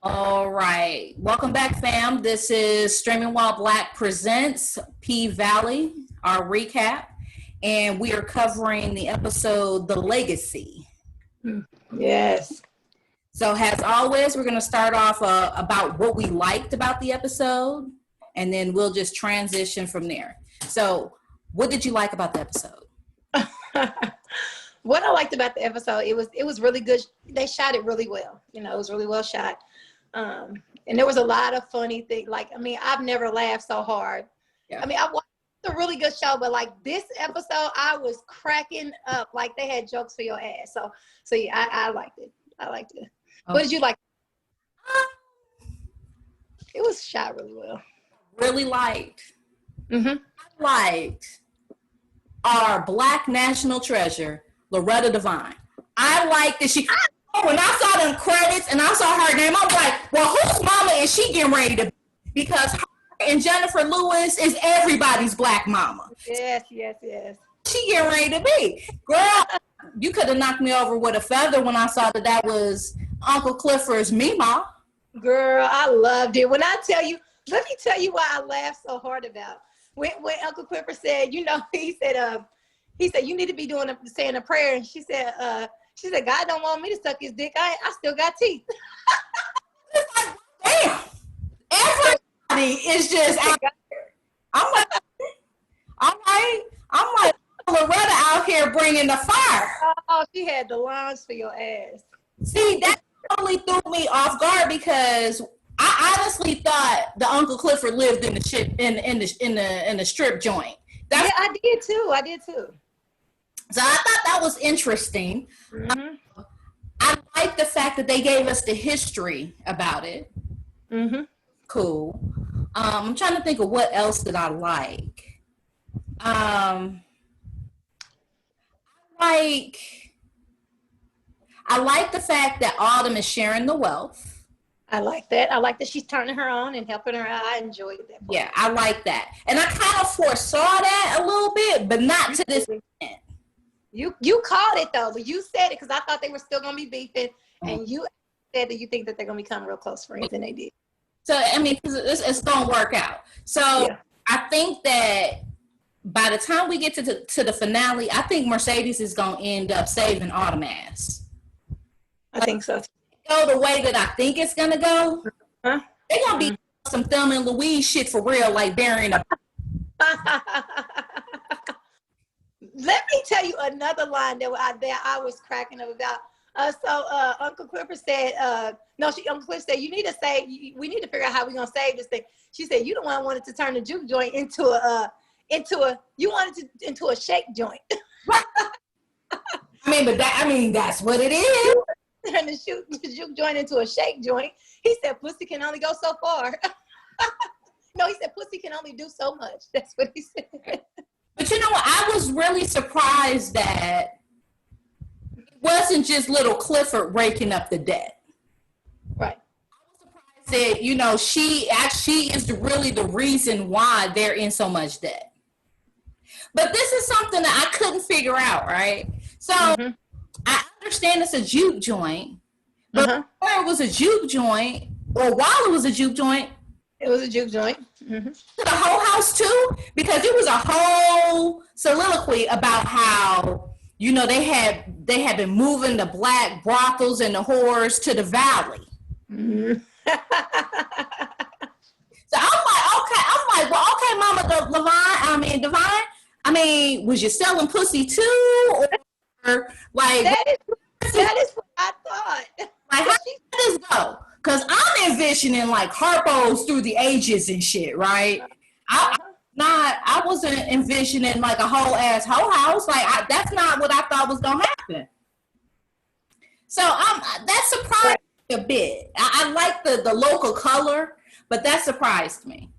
All right, welcome back, fam. This is Streaming While Black presents P Valley, our recap, and we are covering the episode The Legacy. Yes. So as always, we're going to start off about what we liked about the episode, and then we'll just transition from there. So what did you like about the episode? What I liked about the episode, it was really good. They shot it really well. You know, it was really well shot. And there was a lot of funny things. Like, I mean, I've never laughed so hard. Yeah. I mean, I watched a really good show, but like this episode, I was cracking up. Like they had jokes for your ass. So yeah, I liked it. I liked it. Okay. What did you like? It was shot really well. Really liked. I liked our Black national treasure, Lorretta Devine. I liked that she. When I saw them credits and I saw her name, I'm like, well, whose mama is she getting ready to be? Because her and Jennifer Lewis is everybody's Black mama. Yes. She getting ready to be. Girl, you could have knocked me over with a feather when I saw that was Uncle Clifford's Mima. Girl, I loved it. When I tell you, let me tell you why I laughed so hard about. When Uncle Clifford said, you know, he said, you need to be saying a prayer. And she said, God don't want me to suck his dick. I still got teeth. Damn. Everybody is just out there. I'm like, Loretta out here bringing the fire. Oh, she had the lines for your ass. See, that totally threw me off guard because I honestly thought the Uncle Clifford lived in the strip joint. Yeah, I did too. So I thought that was interesting. I like the fact that they gave us the history about it. Cool. I'm trying to think of what else did I like. I like the fact that Autumn is sharing the wealth. I like that. I like that she's turning her on and helping her out. I enjoyed that part. Yeah, I like that. And I kind of foresaw that a little bit, but not to this extent. You called it though, but you said it because I thought they were still gonna be beefing, and you said that you think that they're gonna become real close friends, and they did. So I mean, it's gonna work out. So yeah. I think that by the time we get to the finale, I think Mercedes is gonna end up saving Autumn ass. I think so. Go the way that I think it's gonna go. They're gonna be some Thelma and Louise shit for real, like burying a. Let me tell you another line that I was cracking up about. Uncle Clifford said, Uncle Clifford said, we need to figure out how we're going to save this thing. She said, you the one wanted to turn the juke joint into a shake joint. That's what it is. Turn the juke joint into a shake joint. He said, pussy can only go so far. No, he said, pussy can only do so much. That's what he said. But you know what? I was really surprised that it wasn't just little Clifford raking up the debt. Right. I was surprised that, you know, she is really the reason why they're in so much debt. But this is something that I couldn't figure out, right? So I understand it's a juke joint, but before it was a juke joint, or while it was a juke joint, it was a juke joint. The whole house too, because it was a whole soliloquy about how, you know, they had been moving the Black brothels and the whores to the valley. So I'm like, well, okay, Mama Devine. Was you selling pussy too, or like that is what I thought. Like, how did this go? Because I'm envisioning like Harpo's through the ages and shit, right? I wasn't envisioning like a whole ass whole house. Like that's not what I thought was gonna happen. So that surprised me a bit. I like the local color, but that surprised me.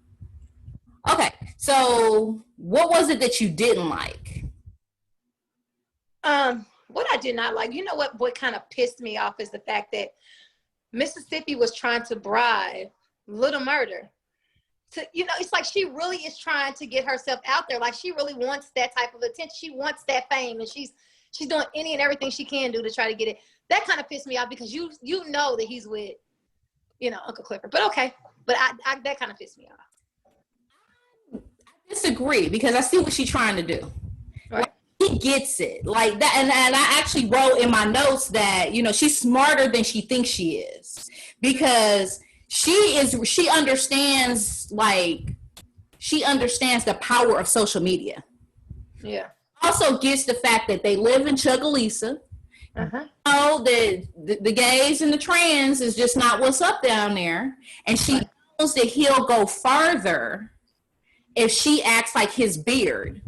Okay, so what was it that you didn't like? What I did not like, you know what kind of pissed me off is the fact that Mississippi was trying to bribe Little Murder to, you know, it's like she really is trying to get herself out there. Like she really wants that type of attention. She wants that fame, and she's she's doing any and everything she can do to try to get it. That kind of pissed me off because you know that he's with, you know, Uncle Clifford. But okay. But I that kind of pissed me off. I disagree because I see what she's trying to do. Right. Like, he gets it like that. And I actually wrote in my notes that, you know, she's smarter than she thinks she is because she understands the power of social media. Yeah. Also gets the fact that they live in Chucalissa. Know that the gays and the trans is just not what's up down there. And she knows that he'll go farther if she acts like his beard,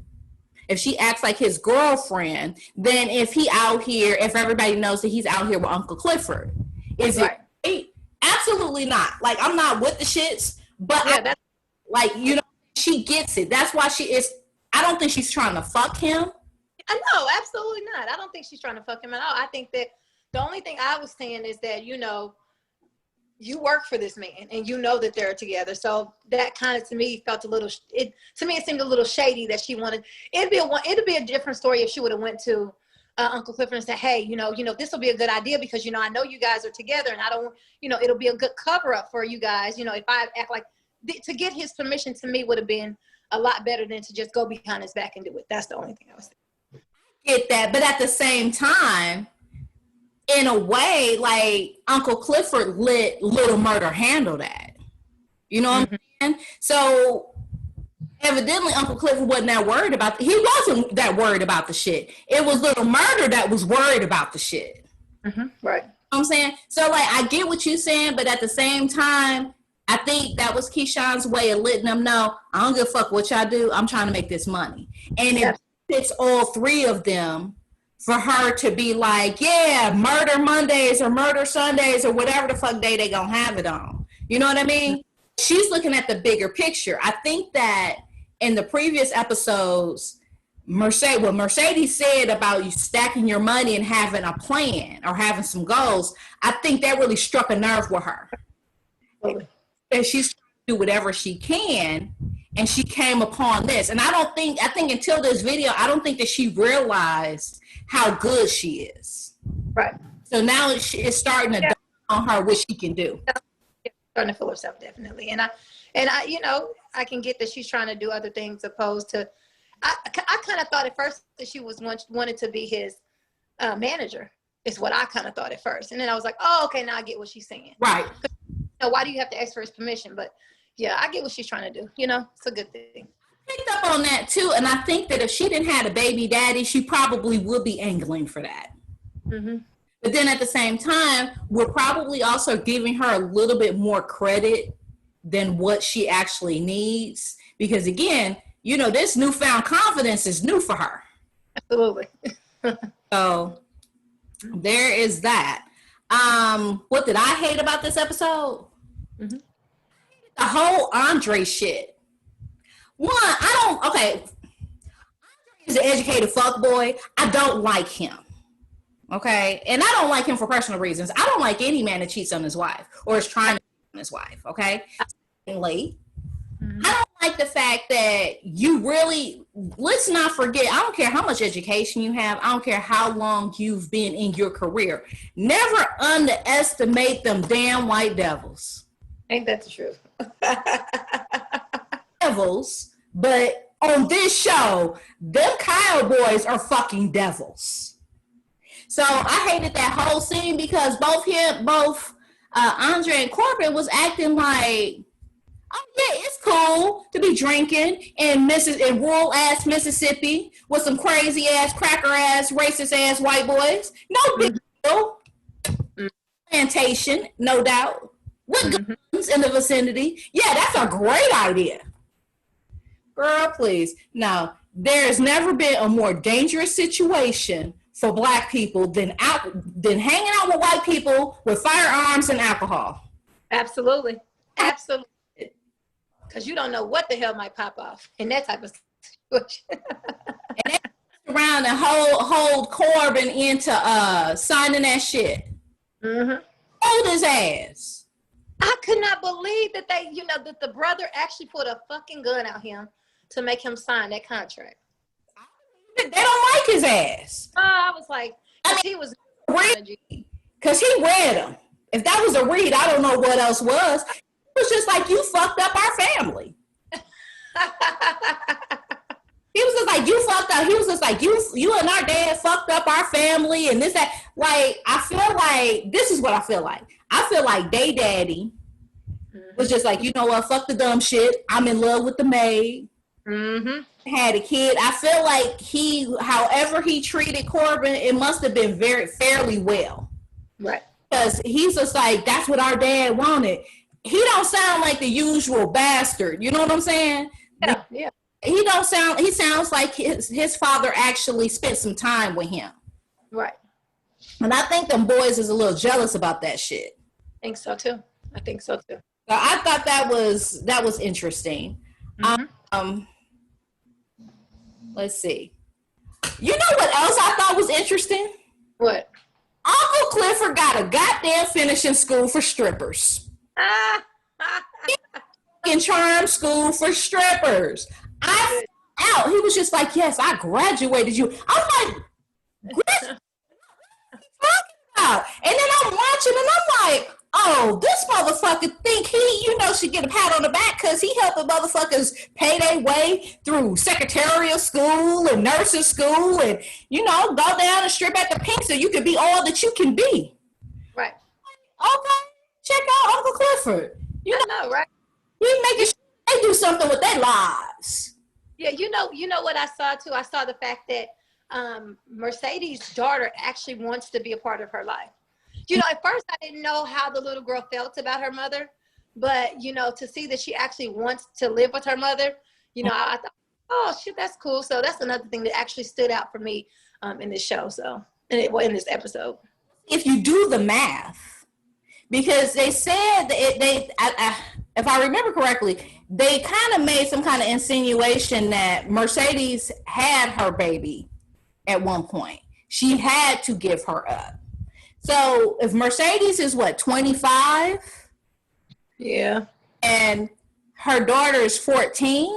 if she acts like his girlfriend, than if he out here, if everybody knows that he's out here with Uncle Clifford. Is it right? Absolutely not. Like, I'm not with the shits, but you know, she gets it. That's why I don't think she's trying to fuck him. No, absolutely not. I don't think she's trying to fuck him at all. I think that the only thing I was saying is that, you know, you work for this man and you know that they're together. So that kind of, to me, felt it seemed a little shady that she wanted. It'd be a different story if she would have went to Uncle Clifford and said, hey, you know, this will be a good idea because, you know, I know you guys are together and I don't, you know, it'll be a good cover up for you guys. You know, if I act like, to get his permission to me would have been a lot better than to just go behind his back and do it. That's the only thing I was saying. Get that, but at the same time, in a way, like, Uncle Clifford let Little Murder handle that. You know what I'm saying? So evidently Uncle Clifford wasn't that worried about he wasn't that worried about the shit. It was Little Murder that was worried about the shit. Right. You know what I'm saying? So, like, I get what you're saying, but at the same time, I think that was Keyshawn's way of letting them know, I don't give a fuck what y'all do. I'm trying to make this money. And it fits all three of them for her to be like, yeah, murder Mondays or murder Sundays or whatever the fuck day they gonna have it on. You know what I mean? She's looking at the bigger picture. I think that in the previous episodes, what Mercedes said about you stacking your money and having a plan or having some goals, I think that really struck a nerve with her. And she's trying to do whatever she can, and she came upon this. And I think until this video, I don't think that she realized how good she is. Right. So now it's starting to dawn on her what she can do. Starting to feel herself, definitely. And I, you know, I can get that she's trying to do other things opposed to, I kind of thought at first that she wanted to be his manager, is what I kind of thought at first. And then I was like, oh, okay, now I get what she's saying. Right. You know, why do you have to ask for his permission? But yeah, I get what she's trying to do. You know, it's a good thing. I picked up on that too, and I think that if she didn't have a baby daddy, she probably would be angling for that. But then at the same time, we're probably also giving her a little bit more credit than what she actually needs, because again, you know, this newfound confidence is new for her. Absolutely. So there is that. What did I hate about this episode? The whole Andre shit. Andre is an educated fuckboy. I don't like him. Okay? And I don't like him for personal reasons. I don't like any man that cheats on his wife or is trying to cheat on his wife. Okay? I don't like the fact that you really, let's not forget, I don't care how much education you have, I don't care how long you've been in your career, never underestimate them damn white devils. Ain't that the truth? Devils, but on this show, them Kyle boys are fucking devils. So I hated that whole scene because both Andre and Corbin was acting like, oh yeah, it's cool to be drinking in rural ass Mississippi with some crazy ass, cracker ass, racist ass white boys. No big deal. Plantation, no doubt. With guns in the vicinity. Yeah, that's a great idea. Girl, please. No, there's never been a more dangerous situation for black people than hanging out with white people with firearms and alcohol. Absolutely. Absolutely. Because you don't know what the hell might pop off in that type of situation. And they around and hold Corbin into signing that shit. Hold his ass. I could not believe that that the brother actually put a fucking gun out him to make him sign that contract. They don't like his ass. I was like, he was because he read them. If that was a read, I don't know what else was. It was just like, you fucked up our family. He was just like, you fucked up. He was just like, you and our dad fucked up our family and this, that. Like, I feel like, this is what I feel like. I feel like Day Daddy was just like, you know what, fuck the dumb shit. I'm in love with the maid. Had a kid. I feel like however he treated Corbin, it must have been fairly well. Right. Because he's just like, that's what our dad wanted. He don't sound like the usual bastard. You know what I'm saying? Yeah. He sounds like his father actually spent some time with him. Right. And I think them boys is a little jealous about that shit. I think so too. So I thought that was interesting. Let's see. You know what else I thought was interesting? What? Uncle Clifford got a goddamn finishing school for strippers. In charm school for strippers. I out. He was just like, yes, I graduated you. I'm like, what are you talking about? And then I'm watching and I'm like, oh, this motherfucker think he, should get a pat on the back because he helping motherfuckers pay their way through secretarial school and nursing school and, go down and strip at the pink so you can be all that you can be. Right. Okay. Check out Uncle Clifford. I know, right? He making sure they do something with their lives. Yeah, you know what I saw too? I saw the fact that Mercedes' daughter actually wants to be a part of her life. At first I didn't know how the little girl felt about her mother, but, to see that she actually wants to live with her mother, I thought, oh, shit, that's cool. So that's another thing that actually stood out for me in this show. So, in this episode. If you do the math, because they said that if I remember correctly, they kind of made some kind of insinuation that Mercedes had her baby at one point. She had to give her up. So if Mercedes is 25? Yeah. And her daughter is 14?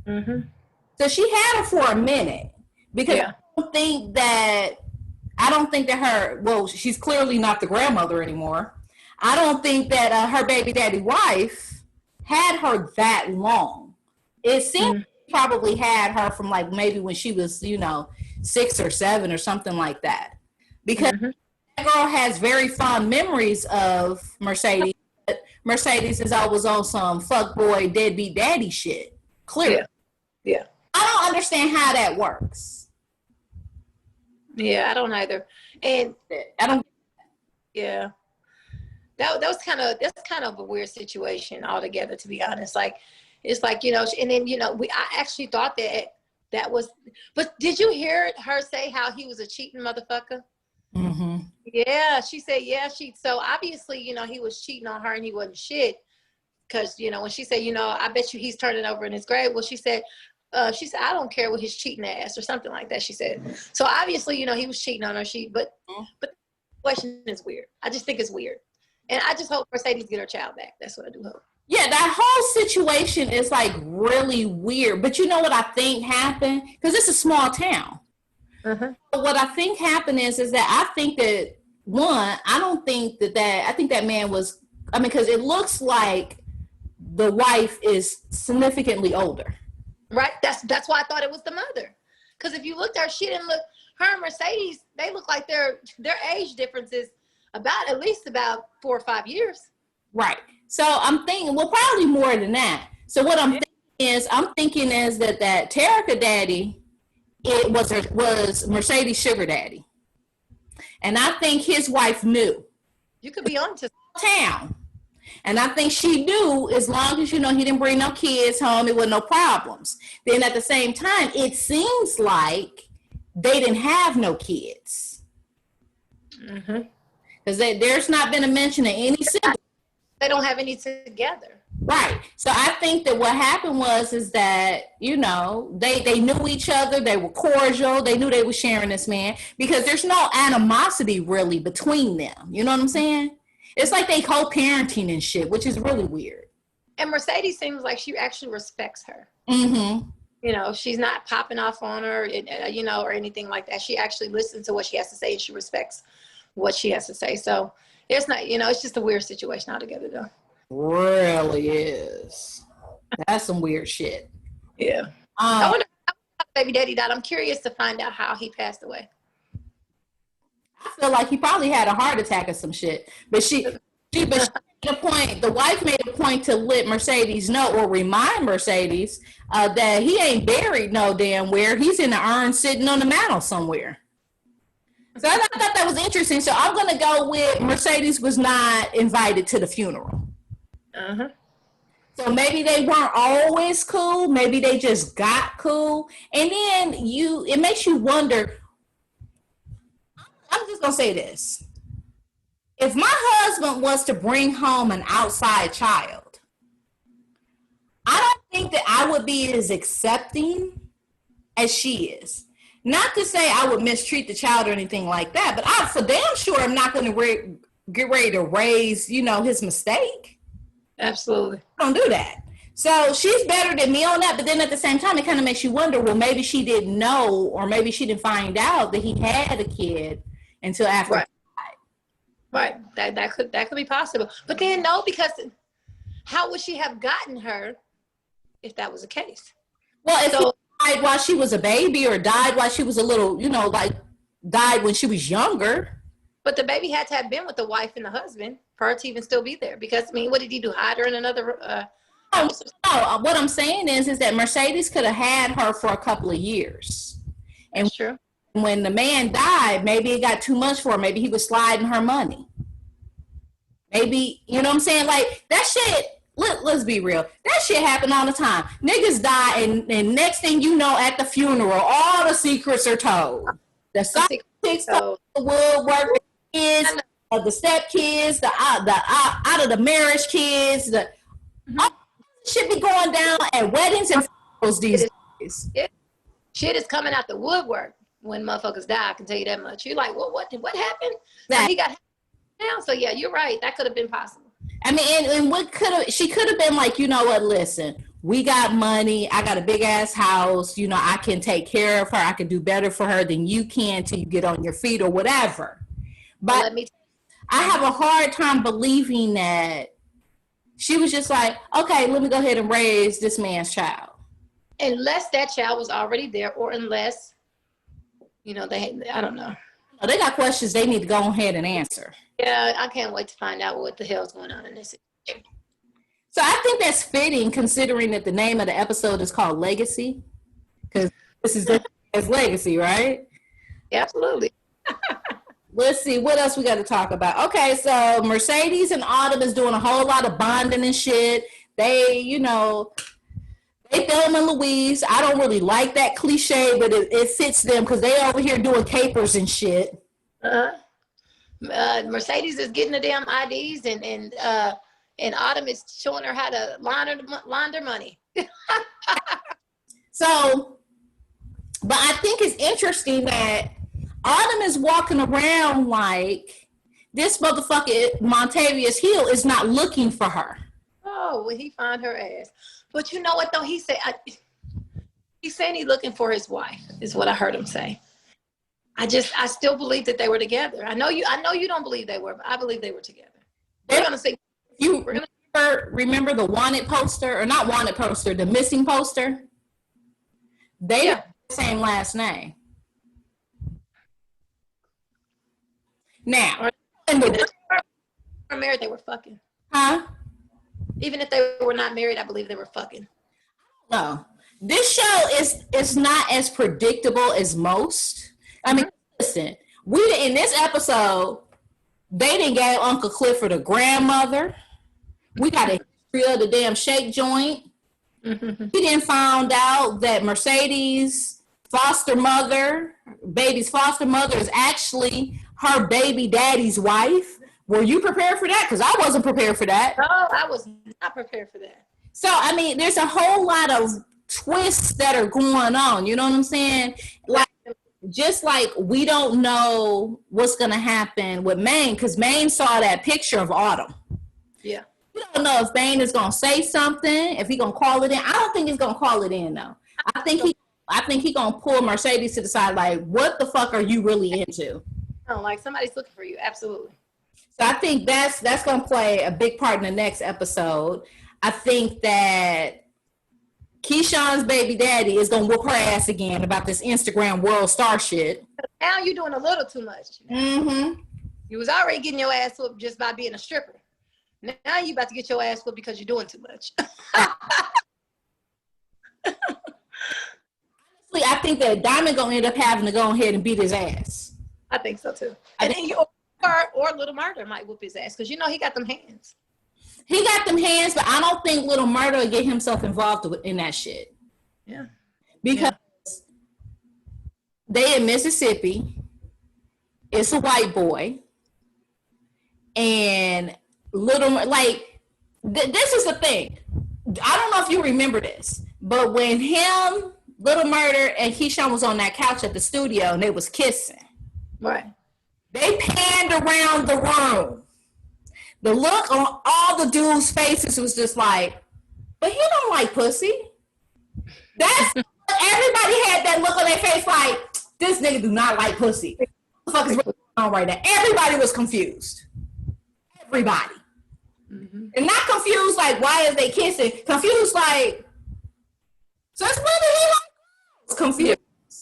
So she had her for a minute. Because I don't think that she's clearly not the grandmother anymore. I don't think that her baby daddy wife had her that long. It seems probably had her from maybe when she was, 6 or 7 or something like that. Because that girl has very fond memories of Mercedes. But Mercedes is always on some fuckboy deadbeat daddy shit. Clearly. Yeah. I don't understand how that works. Yeah, I don't either. And I don't. Yeah. That's kind of a weird situation altogether, to be honest. It's and then, I actually thought that was, but did you hear her say how he was a cheating motherfucker? Yeah, she said, so obviously, he was cheating on her and he wasn't shit. Cause, when she said, I bet you he's turning over in his grave. Well, she said, I don't care what his cheating ass or something like that. She said, so obviously, he was cheating on her. But the question is weird. I just think it's weird. And I just hope Mercedes get her child back. That's what I do hope. Yeah, that whole situation is really weird. But you know what I think happened? Because it's a small town. What I think happened is that I think that I think that man was, because it looks like the wife is significantly older. Right. That's why I thought it was the mother. Because if you looked at her, she didn't look, her and Mercedes, they look like their age difference is at least about 4 or 5 years. Right. So I'm thinking, probably more than that. So what I'm thinking is that Terica daddy, it was Mercedes sugar daddy. And I think his wife knew. You could be on to town. And I think she knew, as long as, he didn't bring no kids home, it was no problems. Then at the same time, it seems like they didn't have no kids. Because there's not been a mention of any siblings. They don't have any together. Right. So I think that what happened is that, they knew each other. They were cordial. They knew they were sharing this man because there's no animosity really between them. You know what I'm saying? It's like they co-parenting and shit, which is really weird. And Mercedes seems like she actually respects her. You know, she's not popping off on her, you know, or anything like that. She actually listens to what she has to say, and she respects what she has to say. So it's not, you know, it's just a weird situation altogether, though. Really is. That's some weird shit. Yeah. I wonder how baby daddy died. I'm curious to find out how he passed away. I feel like he probably had a heart attack or some shit. But she made a point. The wife made a point to let Mercedes know, or remind Mercedes that he ain't buried no damn where. He's in the urn sitting on the mantle somewhere. So I thought that was interesting. So I'm gonna go with Mercedes was not invited to the funeral. Uh-huh. So maybe they weren't always cool. Maybe they just got cool. And then it makes you wonder. I'm just gonna say this. If my husband was to bring home an outside child, I don't think that I would be as accepting as she is. Not to say I would mistreat the child or anything like that, but I for damn sure I'm not going to get ready to raise, you know, his mistake. Absolutely. Don't do that. So she's better than me on that, but then at the same time, it kind of makes you wonder, well, maybe she didn't know, or maybe she didn't find out that he had a kid until after. Right. Right. That could be possible. But then no, because how would she have gotten her if that was the case? Well, if he died while she was a baby, or died while she was a little, you know, like died when she was younger. But the baby had to have been with the wife and the husband for her to even still be there. Because, I mean, what did he do? Hide her in another house? No, what I'm saying is that Mercedes could have had her for a couple of years. And that's true. When the man died, maybe it got too much for her. Maybe he was sliding her money. Maybe, you know what I'm saying? Like, that shit, let's be real. That shit happen all the time. Niggas die, and next thing you know, at the funeral, all the secrets are told. The side chicks told, the woodwork, the kids, the step kids, the out of the marriage kids, all shit be going down at weddings and funerals these days. Shit is coming out the woodwork when motherfuckers die. I can tell you that much. You're like, well, what happened? Exactly. So he got down. So yeah, you're right. That could have been possible. I mean, and what she could have been like, you know what, listen, we got money. I got a big ass house. You know, I can take care of her. I can do better for her than you can till you get on your feet or whatever. But I have a hard time believing that she was just like, okay, let me go ahead and raise this man's child. Unless that child was already there, or unless, you know, I don't know. They got questions they need to go ahead and answer. Yeah, I can't wait to find out what the hell's going on in this situation. So I think that's fitting, considering that the name of the episode is called Legacy, because this is his legacy, right? Yeah, absolutely. Let's see, what else we got to talk about? Okay, so Mercedes and Autumn is doing a whole lot of bonding and shit. They, you know, they Thelma and Louise. I don't really like that cliche, but it fits them because they over here doing capers and shit. Mercedes is getting the damn IDs, and Autumn is showing her how to launder money. So, but I think it's interesting that Autumn is walking around like this motherfucker Montavious Hill is not looking for her. Oh, will he find her ass? But you know what though? He said he's saying he's looking for his wife, is what I heard him say. I still believe that they were together. I know you don't believe they were, but I believe they were together. We're gonna say remember the wanted poster, or not wanted poster, the missing poster? They have the same last name. Now, if they were married, they were fucking. Huh? Even if they were not married, I believe they were fucking. No. This show is not as predictable as most. I mean, listen, in this episode, they didn't give Uncle Clifford a grandmother. We got a history of the damn shake joint. Mm-hmm. We didn't find out that Mercedes' baby's foster mother is actually her baby daddy's wife. Were you prepared for that? Because I wasn't prepared for that. No, I was not prepared for that. So, I mean, there's a whole lot of twists that are going on. You know what I'm saying? Like, just like we don't know what's going to happen with Maine, because Maine saw that picture of Autumn. Yeah. We don't know if Maine is going to say something, if he's going to call it in. I don't think he's going to call it in, though. I think he gonna pull Mercedes to the side. Like, what the fuck are you really into? Oh, like somebody's looking for you. Absolutely. So I think that's gonna play a big part in the next episode. I think that Keyshawn's baby daddy is gonna whoop her ass again about this Instagram world star shit. Now you're doing a little too much. Mm-hmm. You was already getting your ass whooped just by being a stripper. Now you about to get your ass whooped because you're doing too much. Honestly, I think that Diamond gonna end up having to go ahead and beat his ass. I think so too. And then or Little Murder might whoop his ass because he got them hands. He got them hands, but I don't think Little Murder will get himself involved in that shit. Yeah. Because they in Mississippi. It's a white boy. And this is the thing. I don't know if you remember this, but when Little Murder, and Keyshawn was on that couch at the studio and they was kissing. Right. They panned around the room. The look on all the dudes' faces was just like, but he don't like pussy. Everybody had that look on their face like, this nigga do not like pussy. What the fuck is going on right now? Everybody was confused. Everybody. Mm-hmm. And not confused like, why is they kissing? Confused like, since when did he like pussy? Confused.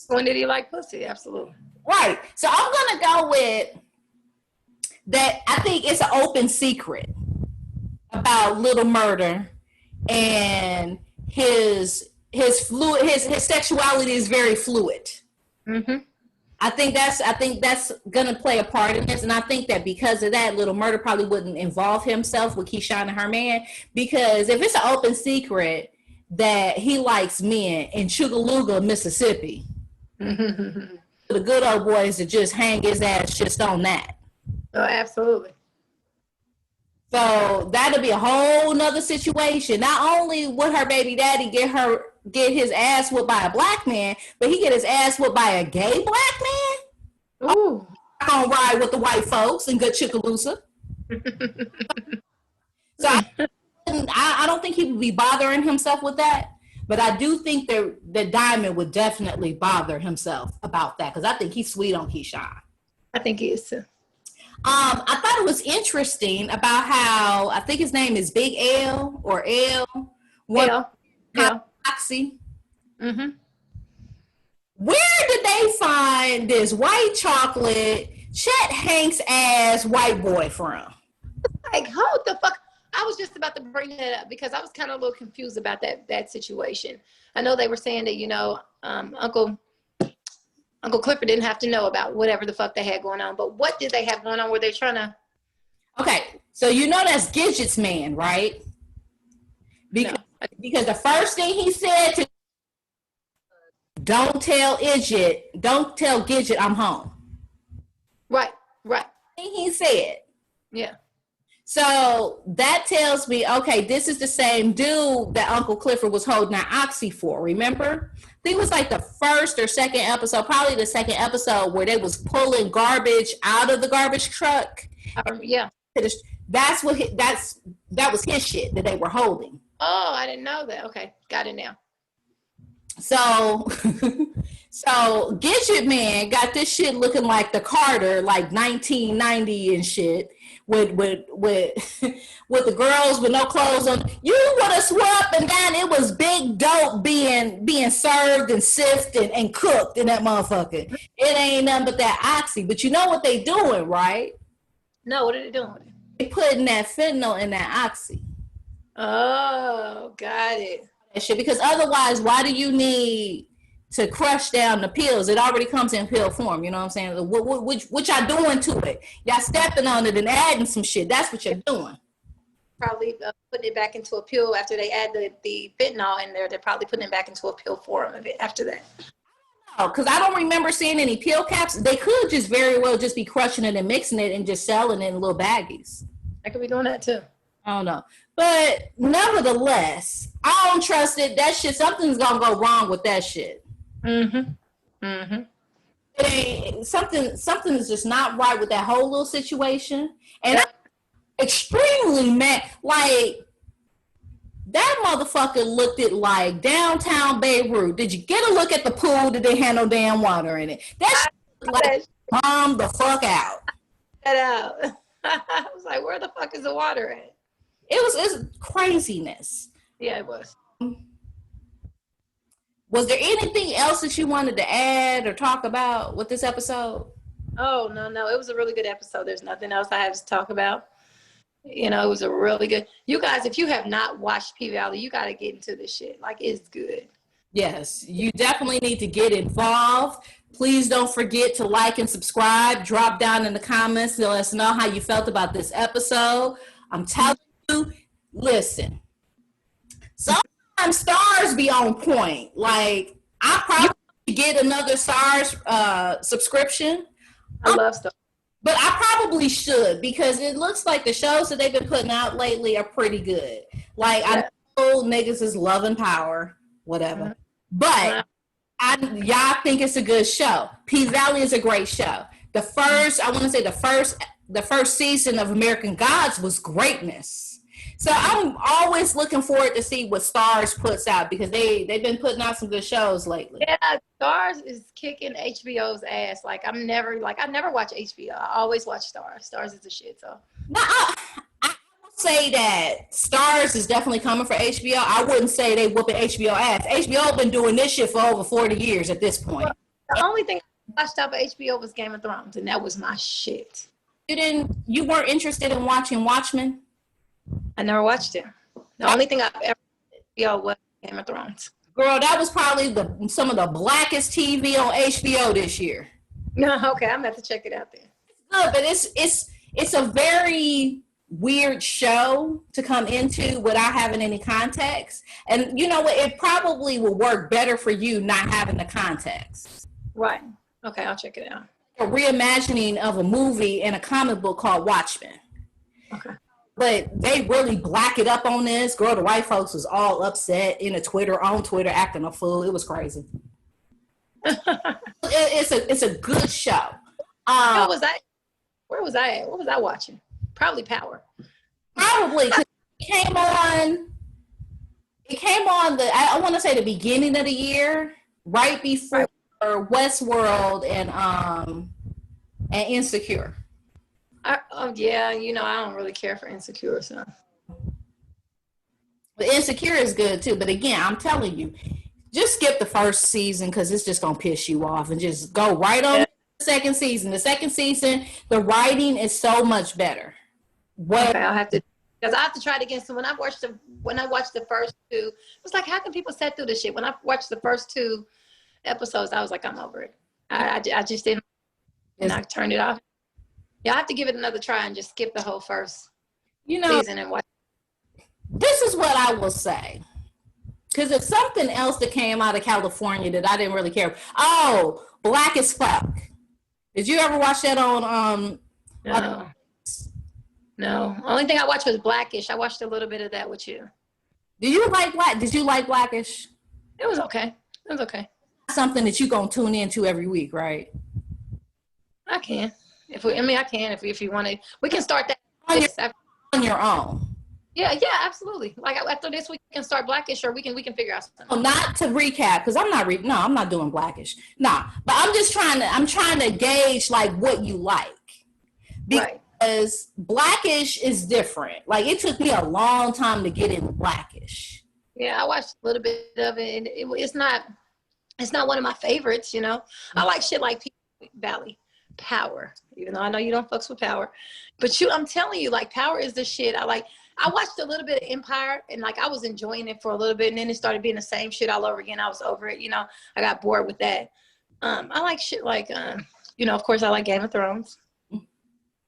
When did he like pussy? Absolutely. Right. So I'm going to go with that. I think it's an open secret about Little Murder, and his sexuality is very fluid. Mm-hmm. I think that's gonna play a part in this, and I think that because of that, Little Murder probably wouldn't involve himself with Keyshawn and her man, because if it's an open secret that he likes men in Chugaluga, Mississippi, the good old boys that just hang his ass just on that. Oh, absolutely. So that'll be a whole nother situation. Not only would her baby daddy get his ass whooped by a black man, but he get his ass whooped by a gay black man. Ooh. I'm gonna ride with the white folks in good Chickaloosa. So I don't think he would be bothering himself with that, but I do think that Diamond would definitely bother himself about that, because I think he's sweet on Keyshawn. I think he is too. I thought it was interesting about how, I think his name is Big L or L. Oxy. Mm-hmm. Where did they find this white chocolate Chet Hanks ass white boy from? Like, hold the fuck. I was just about to bring that up because I was kind of a little confused about that situation. I know they were saying that, Uncle Clifford didn't have to know about whatever the fuck they had going on. But what did they have going on? Were they trying to? Okay, so that's Gidget's man, right? Because the first thing he said to don't tell Gidget I'm home. Right. He said. Yeah. So that tells me, okay, this is the same dude that Uncle Clifford was holding that oxy for, remember? I think it was like the first or second episode, probably the second episode, where they was pulling garbage out of the garbage truck. Yeah. That was his shit that they were holding. Oh, I didn't know that. Okay, got it now. So Gidget man got this shit looking like the Carter, like 1990 and shit. With the girls with no clothes on, you would have swept and down. It was big dope being served and sifted and cooked in that motherfucker. It ain't nothing but that oxy. But you know what they doing, right? No, what are they doing? They putting that fentanyl in that oxy. Oh, got it. That shit, because otherwise, why do you need to crush down the pills? It already comes in pill form, you know what I'm saying? What y'all doing to it? Y'all stepping on it and adding some shit. That's what you're doing. Probably putting it back into a pill after they add the fentanyl in there. They're probably putting it back into a pill form of it after that. Oh, because I don't remember seeing any pill caps. They could just very well just be crushing it and mixing it and just selling it in little baggies. I could be doing that too. I don't know. But nevertheless, I don't trust it. That shit, something's going to go wrong with that shit. Something is just not right with that whole little situation, and I'm extremely mad. Like that motherfucker looked it like downtown Beirut. Did you get a look at the pool that they had no damn water in it? That shit like bomb the fuck out. Get out. I was like, where the fuck is the water at? It's craziness. Yeah, it was. Was there anything else that you wanted to add or talk about with this episode? Oh, no. It was a really good episode. There's nothing else I have to talk about. You know, it was a really good. You guys, if you have not watched P-Valley, you got to get into this shit. Like, it's good. Yes, you definitely need to get involved. Please don't forget to like and subscribe. Drop down in the comments to let us know how you felt about this episode. I'm telling you, listen. Sometimes stars be on point. Like, I probably get another stars subscription. I love stuff. But I probably should, because it looks like the shows that they've been putting out lately are pretty good. Like, I know niggas is Love and Power, whatever. But y'all think it's a good show. P-Valley is a great show. The first season of American Gods was greatness. So I'm always looking forward to see what Stars puts out, because they've been putting out some good shows lately. Yeah, Stars is kicking HBO's ass. Like, I never watch HBO. I always watch Stars. Stars is the shit. So now, I will say that Stars is definitely coming for HBO. I wouldn't say they whooping HBO ass. HBO been doing this shit for over 40 years at this point. The only thing I watched off of HBO was Game of Thrones, and that was my shit. You weren't interested in watching Watchmen? I never watched it. The only thing I've ever watched was Game of Thrones. Girl, that was probably some of the blackest TV on HBO this year. No, okay, I'm gonna have to check it out then. No, but it's a very weird show to come into without having any context. And you know what? It probably will work better for you not having the context. Right. Okay, I'll check it out. A reimagining of a movie and a comic book called Watchmen. Okay. But they really black it up on this. Girl, the white folks was all upset on Twitter, acting a fool. It was crazy. It's a good show. Where was I at? What was I watching? Probably Power. Probably. It came on I want to say the beginning of the year, right before Westworld and Insecure. Yeah, you know, I don't really care for Insecure, so. But Insecure is good too. But again, I'm telling you, just skip the first season, because it's just gonna piss you off, and just go right on to the second season. The second season, the writing is so much better. Okay, I'll have to, because I have to try it again. So when I watched the first two, it was like, how can people sit through this shit? When I watched the first two episodes, I was like, I'm over it. I just didn't, and I turned it off. Yeah, I have to give it another try and just skip the whole first season and watch. This is what I will say. Because it's something else that came out of California that I didn't really care. Oh, Black as Fuck. Did you ever watch that on No. Only thing I watched was Blackish. I watched a little bit of that with you. Did you like Blackish? It was okay. Something that you gonna tune into every week, right? I can. If you want to, we can start that on your own. Yeah, absolutely. Like after this, we can start Blackish, or we can figure out something. Well, not to recap, because I'm not doing Blackish. Nah, but I'm trying to gauge like what you like, because Blackish is different. Like, it took me a long time to get into Blackish. Yeah, I watched a little bit of it, and it's not one of my favorites. You know, I like shit like P-Valley. Power, even though I know you don't fucks with Power, but I'm telling you, like, Power is the shit. I watched a little bit of Empire, and like, I was enjoying it for a little bit, and then it started being the same shit all over again. I was over it, you know. I got bored with that. I like shit like you know, of course, I like Game of Thrones.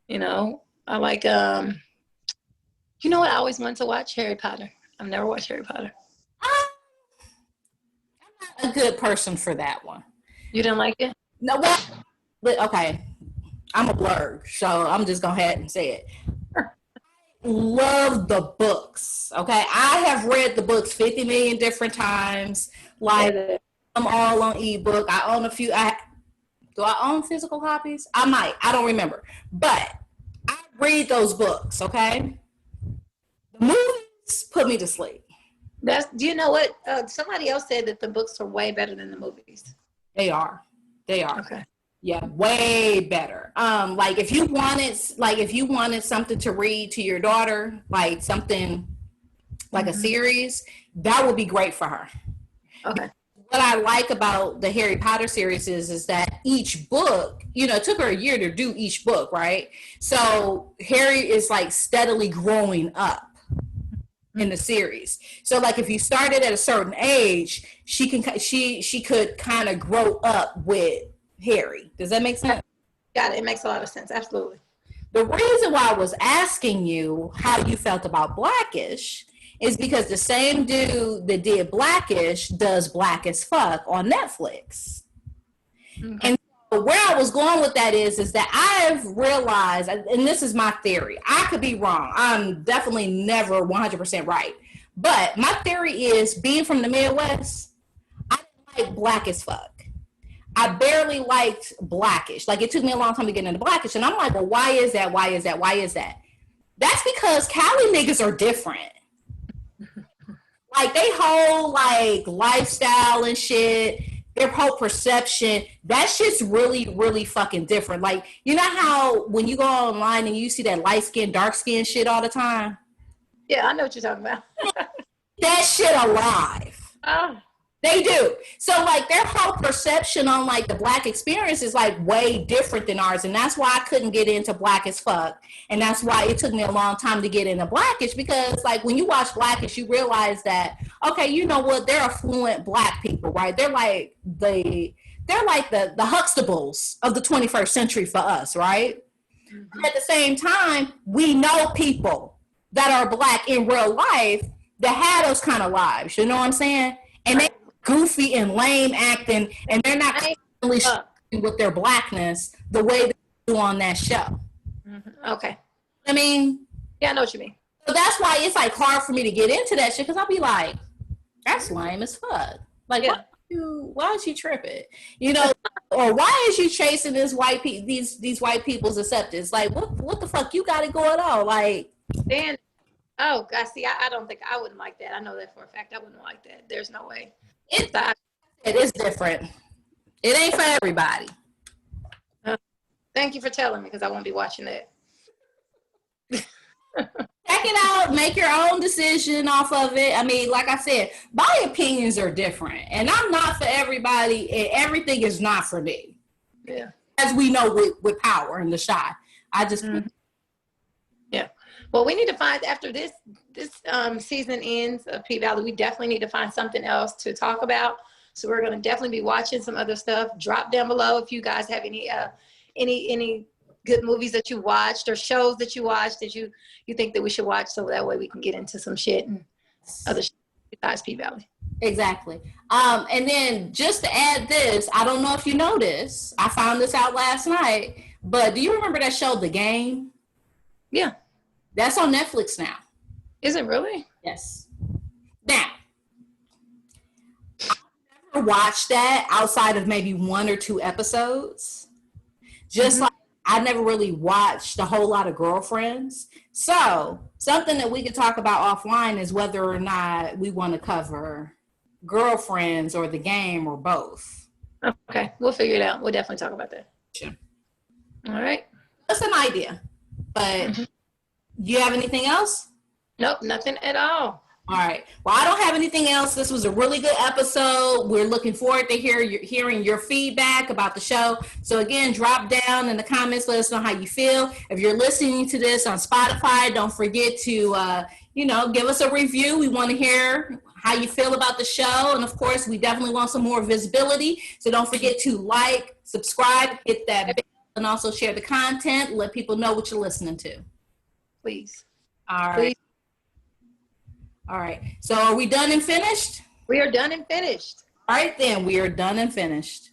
You know, I like you know what I always wanted to watch? Harry Potter. I've never watched Harry Potter. I'm not a good person for that one. You didn't like it? No, what? Okay, I'm a blur, so I'm just gonna ahead and say it. Love the books. Okay, I have read the books 50 million different times. Like, I'm all on ebook. I own a few. Do I own physical copies? I might. I don't remember. But I read those books. Okay, the movies put me to sleep. Do you know what? Somebody else said that the books are way better than the movies. They are. Okay. Yeah, way better. Like if you wanted something to read to your daughter, like something like a series, that would be great for her. Okay. What I like about the Harry Potter series is that each book, it took her a year to do each book, right? So Harry is like steadily growing up in the series. So like if you started at a certain age, she could kind of grow up with Harry. Does that make sense? Got it. It makes a lot of sense. Absolutely. The reason why I was asking you how you felt about Blackish is because the same dude that did Blackish does Black as Fuck on Netflix. Okay. And so where I was going with that is that I've realized, and this is my theory, I could be wrong. I'm definitely never 100% right. But my theory is, being from the Midwest, I didn't like Black as Fuck. I barely liked Blackish. Like, it took me a long time to get into Blackish. And I'm like, well, why is that? Why is that? Why is that? That's because Cali niggas are different. Like, they whole, like, lifestyle and shit, their whole perception, that shit's really, really fucking different. Like, you know how when you go online and you see that light skin, dark skin shit all the time? Yeah, I know what you're talking about. That shit alive. Oh. They do. So, like, their whole perception on, like, the Black experience is, like, way different than ours. And that's why I couldn't get into Black as Fuck. And that's why it took me a long time to get into Blackish. Because, like, when you watch Blackish, you realize that, okay, you know what? They're affluent Black people, right? They're like the Huxtables of the 21st century for us, right? Mm-hmm. At the same time, we know people that are Black in real life that had those kind of lives. You know what I'm saying? And they goofy and lame acting, and they're not really with their Blackness the way they do on that show. Mm-hmm. Okay. I mean, yeah, I know what you mean. So that's why it's like hard for me to get into that shit, because I'll be like, that's lame as fuck. Like, yeah. Why is she tripping? You know, or why is you chasing these white people's acceptance? Like, what the fuck you got it going on? Like, then. Oh, God, see, I don't think I wouldn't like that. I know that for a fact. I wouldn't like that. There's no way. It is different. It ain't for everybody. Thank you for telling me, because I won't be watching that. Check it out. Make your own decision off of it. I mean, like I said, my opinions are different. And I'm not for everybody. And everything is not for me. Yeah. As we know with Power and the Shy. I just... Yeah. Well, we need to find, after this season ends of P-Valley, we definitely need to find something else to talk about. So we're going to definitely be watching some other stuff. Drop down below if you guys have any good movies that you watched or shows that you watched that you think that we should watch, so that way we can get into some shit and other shit besides P-Valley. Exactly. And then just to add this, I don't know if you know this. I found this out last night, but do you remember that show, The Game? Yeah. That's on Netflix now. Is it really? Yes. Now, I've never watched that outside of maybe 1 or 2 episodes. Just like I never really watched a whole lot of Girlfriends. So something that we could talk about offline is whether or not we want to cover Girlfriends or The Game or both. Okay. We'll figure it out. We'll definitely talk about that. Sure. All right. That's an idea. But do you have anything else? Nope, nothing at all. All right. Well, I don't have anything else. This was a really good episode. We're looking forward to hearing your feedback about the show. So again, drop down in the comments. Let us know how you feel. If you're listening to this on Spotify, don't forget to, give us a review. We want to hear how you feel about the show. And of course, we definitely want some more visibility. So don't forget to like, subscribe, hit that bell, and also share the content. Let people know what you're listening to. Please. All right. Please. All right. So are we done and finished? We are done and finished. All right, then. We are done and finished.